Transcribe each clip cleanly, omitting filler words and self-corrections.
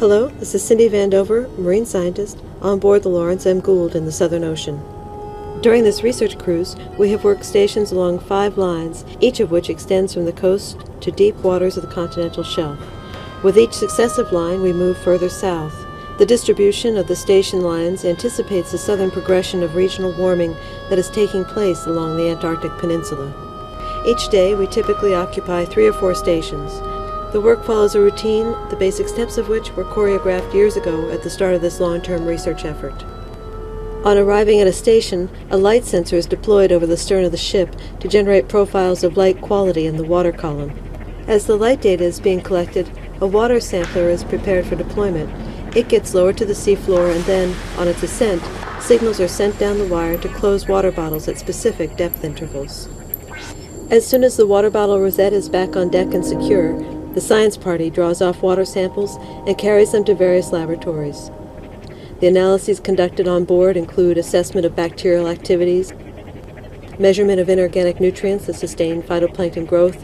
Hello, this is Cindy Vandover, marine scientist, on board the Lawrence M. Gould in the Southern Ocean. During this research cruise, we have worked stations along 5 lines, each of which extends from the coast to deep waters of the continental shelf. With each successive line, we move further south. The distribution of the station lines anticipates the southern progression of regional warming that is taking place along the Antarctic Peninsula. Each day, we typically occupy 3 or 4 stations. The work follows a routine, the basic steps of which were choreographed years ago at the start of this long-term research effort. On arriving at a station, a light sensor is deployed over the stern of the ship to generate profiles of light quality in the water column. As the light data is being collected, a water sampler is prepared for deployment. It gets lowered to the seafloor and then, on its ascent, signals are sent down the wire to close water bottles at specific depth intervals. As soon as the water bottle rosette is back on deck and secure, the science party draws off water samples and carries them to various laboratories. The analyses conducted on board include assessment of bacterial activities, measurement of inorganic nutrients that sustain phytoplankton growth,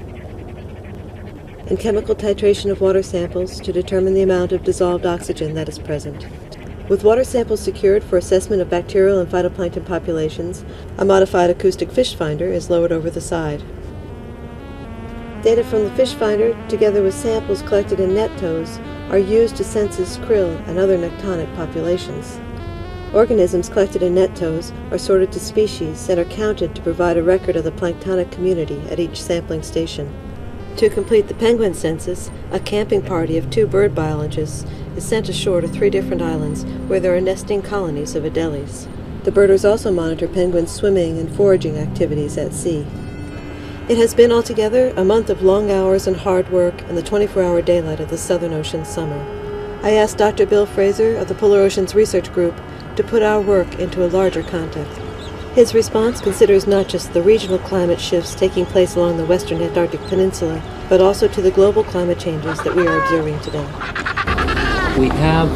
and chemical titration of water samples to determine the amount of dissolved oxygen that is present. With water samples secured for assessment of bacterial and phytoplankton populations, a modified acoustic fish finder is lowered over the side. Data from the fish finder, together with samples collected in net tows, are used to census krill and other nectonic populations. Organisms collected in net tows are sorted to species and are counted to provide a record of the planktonic community at each sampling station. To complete the penguin census, a camping party of 2 bird biologists is sent ashore to 3 different islands where there are nesting colonies of adelies. The birders also monitor penguins' swimming and foraging activities at sea. It has been altogether a month of long hours and hard work in the 24-hour daylight of the Southern Ocean summer. I asked Dr. Bill Fraser of the Polar Oceans Research Group to put our work into a larger context. His response considers not just the regional climate shifts taking place along the western Antarctic Peninsula, but also to the global climate changes that we are observing today. We have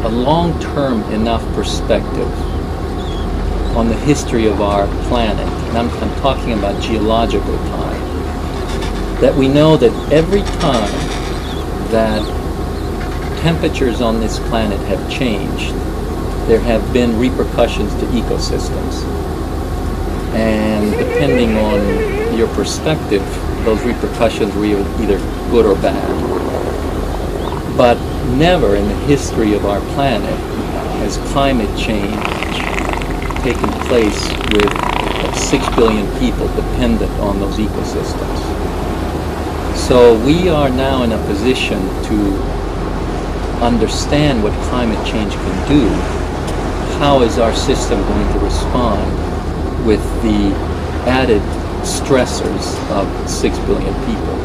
a long-term enough perspective on the history of our planet, and I'm talking about geological time, that we know that every time that temperatures on this planet have changed, there have been repercussions to ecosystems. And depending on your perspective, those repercussions were either good or bad. But never in the history of our planet has climate change taken place with 6 billion people dependent on those ecosystems. So we are now in a position to understand what climate change can do. How is our system going to respond with the added stressors of 6 billion people?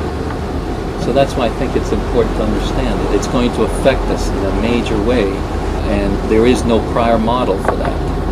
So that's why I think it's important to understand that it's going to affect us in a major way, and there is no prior model for that.